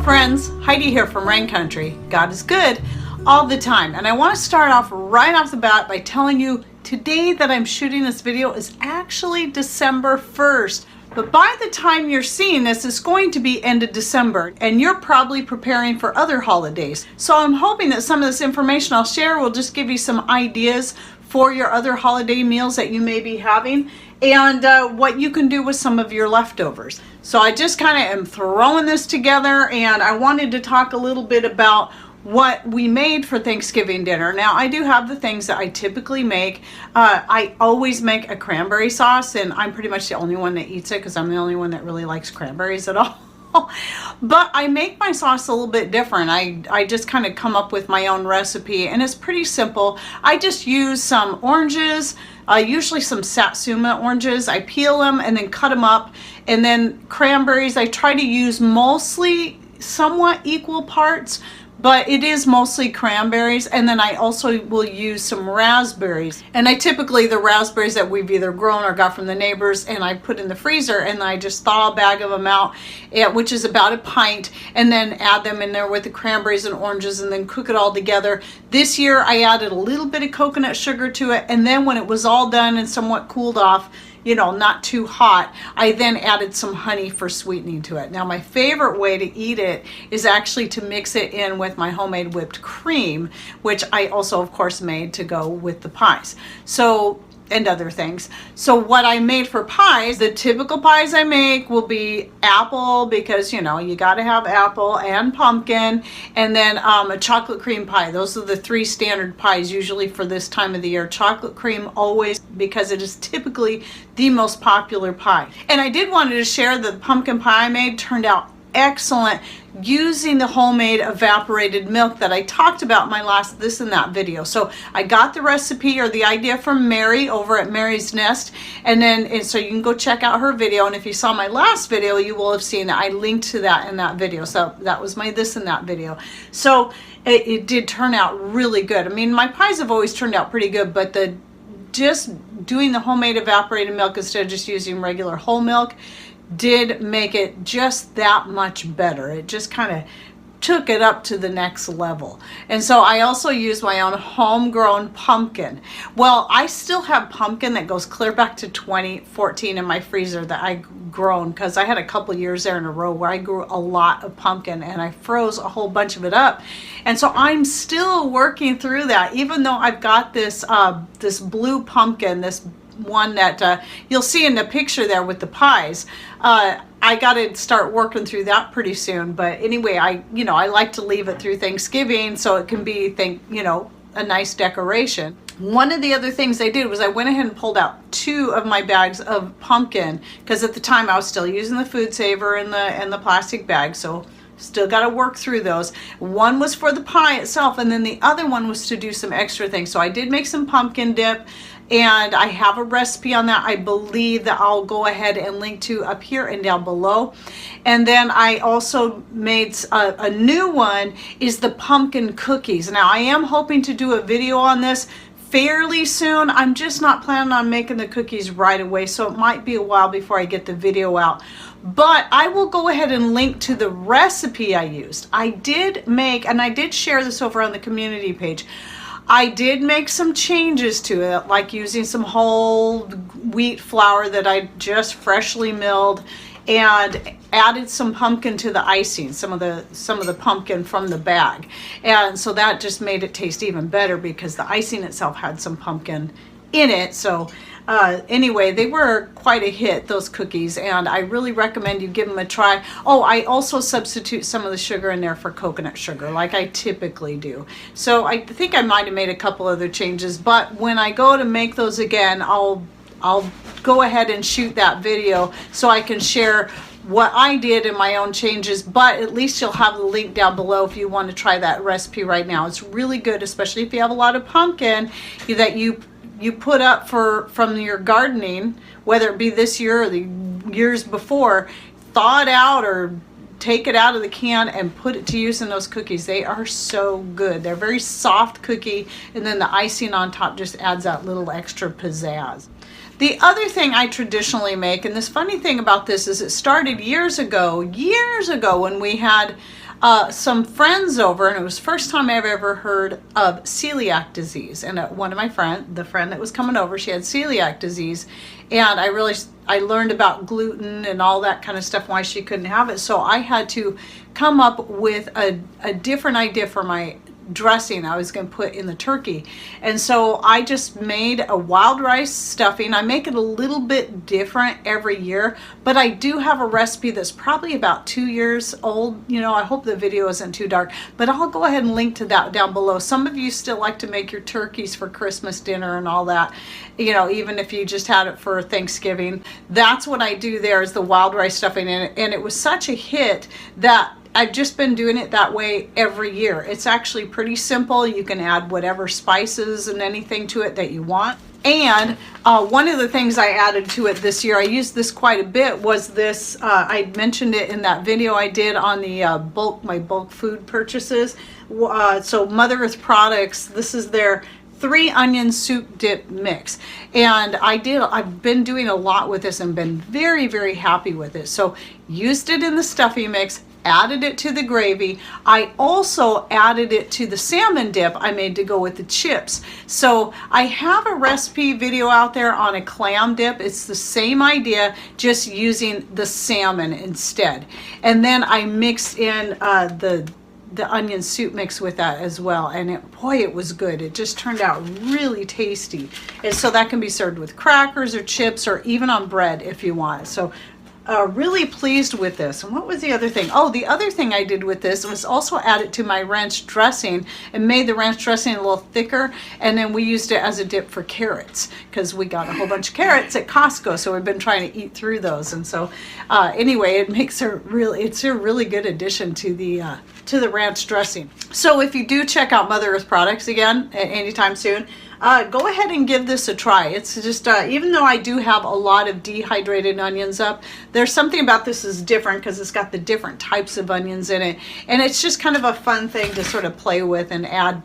friends, Heidi here from Rain Country. God is good all the time. And I want to start off right off the bat by telling you today that I'm shooting this video is actually December 1st. But by the time you're seeing this, it's going to be end of December, and you're probably preparing for other holidays. So I'm hoping that some of this information I'll share will just give you some ideas for your other holiday meals that you may be having, and what you can do with some of your leftovers. So I just kind of am throwing this together, and I wanted to talk a little bit about what we made for Thanksgiving dinner. Now, I do have the things that I typically make. I always make a cranberry sauce, and I'm pretty much the only one that eats it because I'm the only one that really likes cranberries at all. But I make my sauce a little bit different. I just kind of come up with my own recipe, and it's pretty simple. I just use some oranges, usually some Satsuma oranges. I peel them and then cut them up, and then cranberries. I try to use mostly somewhat equal parts, but it is mostly cranberries, and then I also will use some raspberries. And I typically, the raspberries that we've either grown or got from the neighbors, and I put in the freezer, and I just thaw a bag of them out, which is about a pint, and then add them in there with the cranberries and oranges, and then cook it all together. This year I added a little bit of coconut sugar to it, and then when it was all done and somewhat cooled off, you know, not too hot, I then added some honey for sweetening to it. Now, my favorite way to eat it is actually to mix it in with my homemade whipped cream, which I also, of course, made to go with the pies. So, and other things. So what I made for pies, the typical pies I make will be apple, because you know you got to have apple, and pumpkin, and then a chocolate cream pie. Those are the three standard pies usually for this time of the year. Chocolate cream always, because it is typically the most popular pie. And I did wanted to share the pumpkin pie I made turned out excellent using the homemade evaporated milk that I talked about in my last this and that video. So I got the recipe or the idea from Mary over at Mary's Nest, and so you can go check out her video, and if you saw my last video you will have seen that I linked to that in that video. So that was my this and that video. So it did turn out really good. I mean, my pies have always turned out pretty good, but just doing the homemade evaporated milk instead of just using regular whole milk did make it just that much better. It just kind of took it up to the next level. And so I also use my own homegrown pumpkin. Well, I still have pumpkin that goes clear back to 2014 in my freezer that I grown, because I had a couple years there in a row where I grew a lot of pumpkin, and I froze a whole bunch of it up. And so I'm still working through that, even though I've got this this blue pumpkin, this one that you'll see in the picture there with the pies. I got to start working through that pretty soon. But anyway, I like to leave it through Thanksgiving so it can be a nice decoration. One of the other things I did was I went ahead and pulled out 2 of my bags of pumpkin, because at the time I was still using the food saver and the plastic bag, so still got to work through those. One was for the pie itself, and then the other one was to do some extra things. So I did make some pumpkin dip, and I have a recipe on that I believe that I'll go ahead and link to up here and down below. And then I also made a new one, is the pumpkin cookies. Now I am hoping to do a video on this fairly soon. I'm just not planning on making the cookies right away, so it might be a while before I get the video out. But I will go ahead and link to the recipe I used. I did make, and I did share this over on the community page, I did make some changes to it, like using some whole wheat flour that I just freshly milled, and added some pumpkin to the icing, some of the pumpkin from the bag. And so that just made it taste even better, because the icing itself had some pumpkin in it. So anyway, they were quite a hit, those cookies, and I really recommend you give them a try. Oh, I also substitute some of the sugar in there for coconut sugar, like I typically do. So I think I might have made a couple other changes, but when I go to make those again, I'll go ahead and shoot that video so I can share what I did in my own changes. But at least you'll have the link down below if you want to try that recipe right now. It's really good, especially if you have a lot of pumpkin that you put up from your gardening, whether it be this year or the years before. Thaw it out or take it out of the can and put it to use in those cookies. They are so good. They're very soft cookie, and then the icing on top just adds that little extra pizzazz. The other thing I traditionally make, and this funny thing about this is it started years ago when we had some friends over, and it was the first time I've ever heard of celiac disease. And one of my the friend that was coming over, she had celiac disease, and I learned about gluten and all that kind of stuff, why she couldn't have it. So I had to come up with a different idea for my dressing I was going to put in the turkey. And so I just made a wild rice stuffing. I make it a little bit different every year, but I do have a recipe that's probably about 2 years old. You know, I hope the video isn't too dark, but I'll go ahead and link to that down below. Some of you still like to make your turkeys for Christmas dinner and all that, you know, even if you just had it for Thanksgiving. That's what I do there, is the wild rice stuffing, and it was such a hit that I've just been doing it that way every year. It's actually pretty simple. You can add whatever spices and anything to it that you want. And one of the things I added to it this year, I used this quite a bit, was this, I mentioned it in that video I did on the my bulk food purchases. So Mother Earth Products, this is their 3 onion soup dip mix, and I've been doing a lot with this and been very, very happy with it. So used it in the stuffing mix, added it to the gravy. I also added it to the salmon dip I made to go with the chips. So I have a recipe video out there on a clam dip. It's the same idea, just using the salmon instead. And then I mixed in the onion soup mix with that as well, and boy, it was good. It just turned out really tasty. And so that can be served with crackers or chips, or even on bread if you want. So really pleased with this. And what was the other thing? Oh, the other thing I did with this was also add it to my ranch dressing, and made the ranch dressing a little thicker, and then we used it as a dip for carrots, because we got a whole bunch of carrots at Costco, so we've been trying to eat through those. And so anyway, it makes it's a really good addition to the ranch dressing. So if you do check out Mother Earth Products again anytime soon, go ahead and give this a try. It's just, even though I do have a lot of dehydrated onions up, there's something about this is different because it's got the different types of onions in it. And it's just kind of a fun thing to sort of play with and add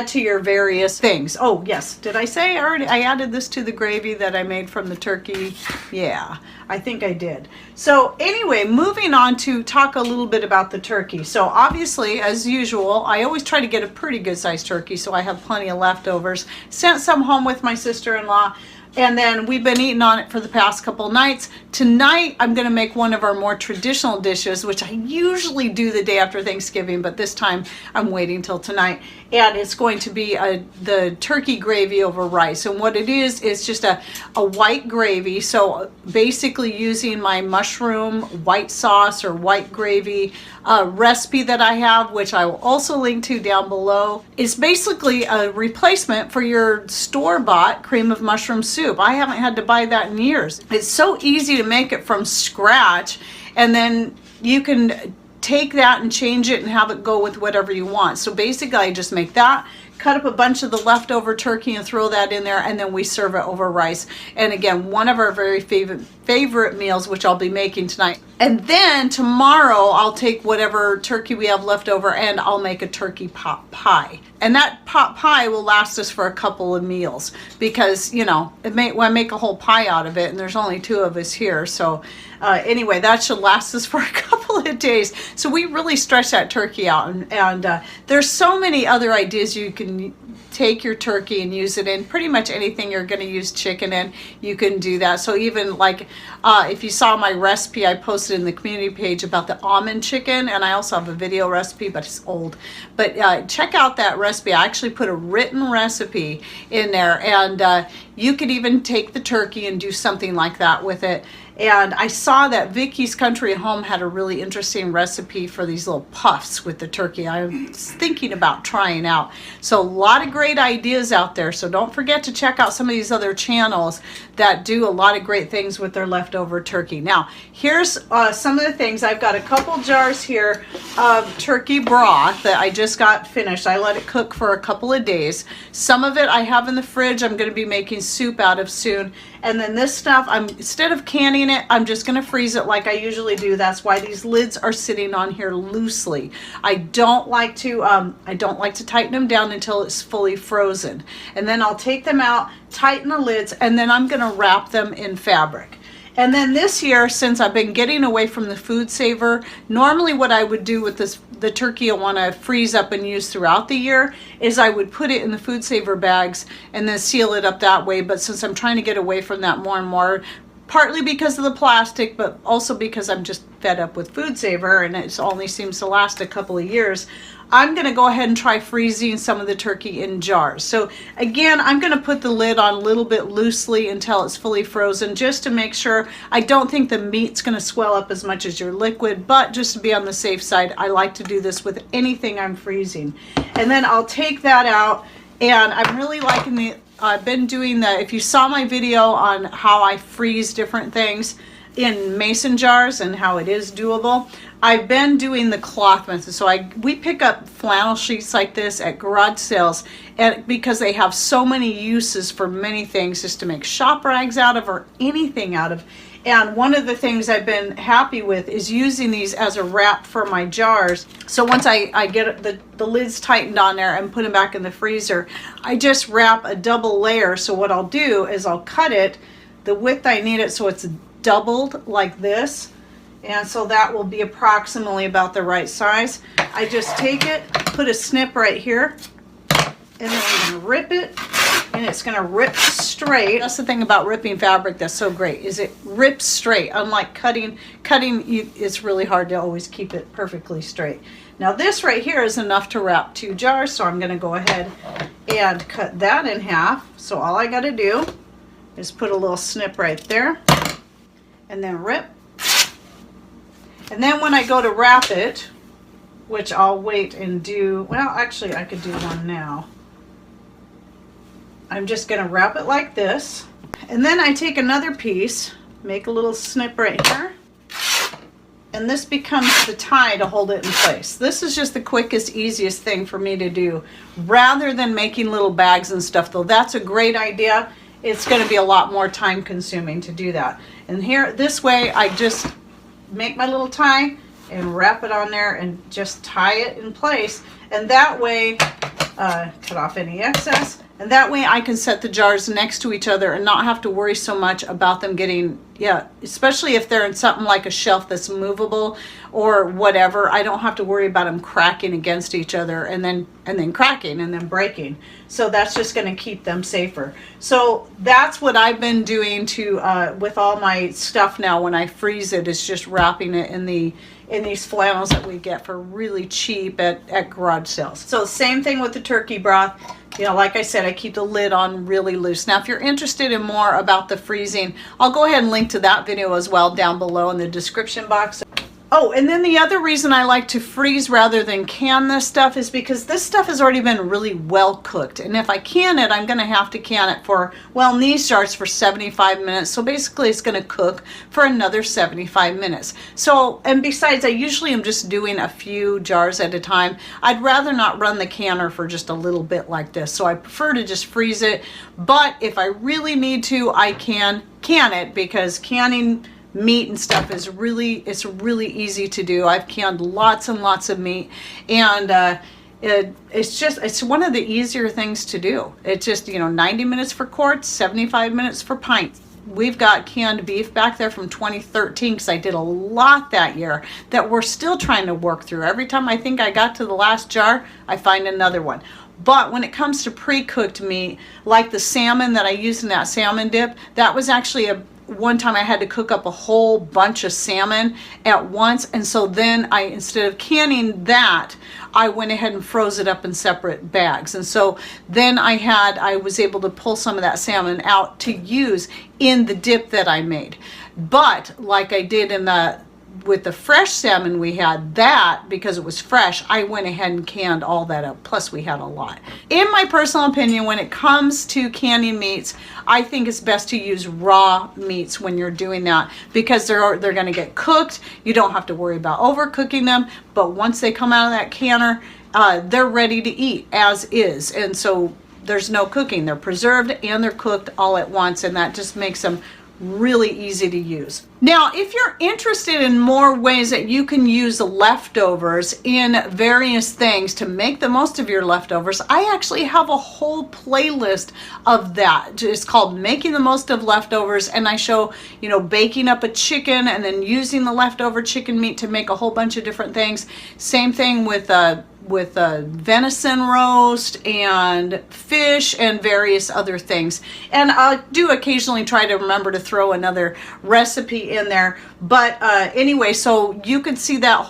to your various things. Oh yes, did I say I added this to the gravy that I made from the turkey? Yeah, I think I did. So anyway, moving on to talk a little bit about the turkey. So obviously, as usual, I always try to get a pretty good sized turkey, so I have plenty of leftovers. Sent some home with my sister-in-law, and then we've been eating on it for the past couple nights. Tonight, I'm going to make one of our more traditional dishes, which I usually do the day after Thanksgiving, but this time I'm waiting till tonight. And it's going to be the turkey gravy over rice. And what it is just a white gravy. So basically using my mushroom white sauce or white gravy recipe that I have, which I will also link to down below, is basically a replacement for your store-bought cream of mushroom soup. I haven't had to buy that in years. It's so easy to make it from scratch, and then you can take that and change it and have it go with whatever you want. So basically I just make that, cut up a bunch of the leftover turkey and throw that in there, and then we serve it over rice. And again, one of our very favorite meals, which I'll be making tonight. And then tomorrow I'll take whatever turkey we have left over and I'll make a turkey pot pie. And that pot pie will last us for a couple of meals, because, you know, I make a whole pie out of it, and there's only 2 of us here. So anyway, that should last us for a couple of days. So we really stretch that turkey out, and there's so many other ideas you can take your turkey and use it in. Pretty much anything you're going to use chicken in, you can do that. So even like if you saw my recipe I posted in the community page about the almond chicken, and I also have a video recipe, but it's old. But check out that recipe. I actually put a written recipe in there, and you could even take the turkey and do something like that with it. And I saw that Vicky's Country Home had a really interesting recipe for these little puffs with the turkey. I was thinking about trying out. So a lot of great ideas out there. So don't forget to check out some of these other channels that do a lot of great things with their leftover turkey. Now, here's some of the things. I've got a couple jars here of turkey broth that I just got finished. I let it cook for a couple of days. Some of it I have in the fridge. I'm going to be making soup out of soon. And then this stuff, instead of canning it, I'm just going to freeze it like I usually do. That's why these lids are sitting on here loosely. I don't like to tighten them down until it's fully frozen. And then I'll take them out, tighten the lids, and then I'm going to wrap them in fabric. And then this year, since I've been getting away from the food saver, normally what I would do with the turkey I want to freeze up and use throughout the year is I would put it in the food saver bags and then seal it up that way. But since I'm trying to get away from that more and more, partly because of the plastic, but also because I'm just fed up with food saver and it only seems to last a couple of years, I'm going to go ahead and try freezing some of the turkey in jars. So again, I'm going to put the lid on a little bit loosely until it's fully frozen, just to make sure. I don't think the meat's going to swell up as much as your liquid, but just to be on the safe side, I like to do this with anything I'm freezing. And then I'll take that out, and I'm really liking I've been doing if you saw my video on how I freeze different things in mason jars and how it is doable, I've been doing the cloth method. So we pick up flannel sheets like this at garage sales, and because they have so many uses for many things, just to make shop rags out of or anything out of. And one of the things I've been happy with is using these as a wrap for my jars. So once I get the lids tightened on there and put them back in the freezer, I just wrap a double layer. So what I'll do is I'll cut it the width I need it so it's doubled like this. And so that will be approximately about the right size. I just take it, put a snip right here, and then I'm going to rip it, and it's going to rip straight. That's the thing about ripping fabric that's so great, is it rips straight. Unlike cutting, it's really hard to always keep it perfectly straight. Now this right here is enough to wrap 2 jars, so I'm going to go ahead and cut that in half. So all I got to do is put a little snip right there, and then rip. And then when I go to wrap it, which I'll wait and do, well, actually I could do one now. I'm just going to wrap it like this. And then I take another piece, make a little snip right here, and this becomes the tie to hold it in place. This is just the quickest, easiest thing for me to do, rather than making little bags and stuff, though that's a great idea. It's going to be a lot more time consuming to do that. And here, this way, I just make my little tie and wrap it on there and just tie it in place. And that way, cut off any excess. And that way I can set the jars next to each other and not have to worry so much about them getting, especially if they're in something like a shelf that's movable or whatever. I don't have to worry about them cracking against each other and then cracking and then breaking. So that's just going to keep them safer. So that's what I've been doing with all my stuff now. When I freeze it, is just wrapping it in these flannels that we get for really cheap at garage sales. So same thing with the turkey broth. Like I said, I keep the lid on really loose. Now, if you're interested in more about the freezing, I'll go ahead and link to that video as well down below in the description box. Oh, and then the other reason I like to freeze rather than can this stuff is because this stuff has already been really well cooked. And if I can it, I'm going to have to can it for, well, in these jars for 75 minutes. So basically it's going to cook for another 75 minutes. So, and besides, I usually am just doing a few jars at a time. I'd rather not run the canner for just a little bit like this. So I prefer to just freeze it. But if I really need to, I can it, because canning meat and stuff is really easy to do. I've canned lots and lots of meat, and it's one of the easier things to do. It's just 90 minutes for quarts, 75 minutes for pints. We've got canned beef back there from 2013 because I did a lot that year that we're still trying to work through. Every time I think I got to the last jar, I find another one. But when it comes to pre-cooked meat, like the salmon that I used in that salmon dip, that was actually one time I had to cook up a whole bunch of salmon at once, and so then instead of canning that, I went ahead and froze it up in separate bags. And so then I was able to pull some of that salmon out to use in the dip that I made. But like I did with the fresh salmon we had, that because it was fresh, I went ahead and canned all that up. Plus we had a lot. In my personal opinion, when it comes to canning meats, I think it's best to use raw meats when you're doing that, because they're going to get cooked. You don't have to worry about overcooking them, but once they come out of that canner, they're ready to eat as is. And so there's no cooking. They're preserved and they're cooked all at once, and that just makes them really easy to use. Now, if you're interested in more ways that you can use leftovers in various things to make the most of your leftovers, I actually have a whole playlist of that. It's called Making the Most of Leftovers, and I show, you know, baking up a chicken and then using the leftover chicken meat to make a whole bunch of different things. Same thing with a venison roast and fish and various other things. And I do occasionally try to remember to throw another recipe in there. But anyway, so you can see that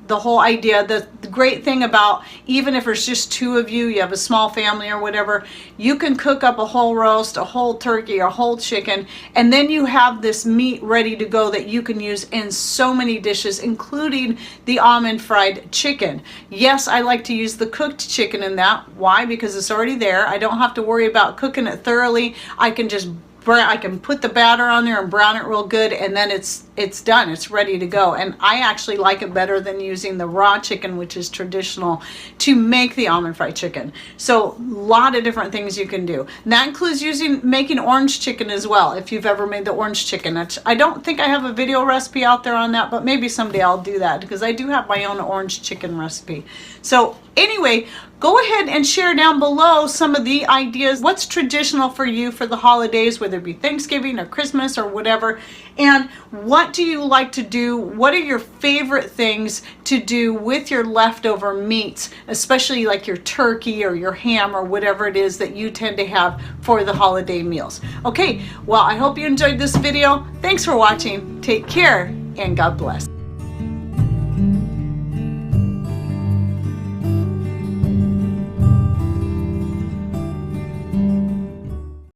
the whole idea. The great thing about, even if there's just two of you, you have a small family or whatever, you can cook up a whole roast, a whole turkey, a whole chicken, and then you have this meat ready to go that you can use in so many dishes, including the almond fried chicken. Yes, I like to use the cooked chicken in that. Why? Because it's already there. I don't have to worry about cooking it thoroughly. I can put the batter on there and brown it real good, and then it's done. It's ready to go. And I actually like it better than using the raw chicken, which is traditional to make the almond fried chicken. So a lot of different things you can do. And that includes making orange chicken as well, if you've ever made the orange chicken. I don't think I have a video recipe out there on that, but maybe someday I'll do that, because I do have my own orange chicken recipe. So anyway, go ahead and share down below some of the ideas. What's traditional for you for the holidays, whether it be Thanksgiving or Christmas or whatever, and what do you like to do? What are your favorite things to do with your leftover meats, especially like your turkey or your ham or whatever it is that you tend to have for the holiday meals? Okay, well, I hope you enjoyed this video. Thanks for watching. Take care and God bless.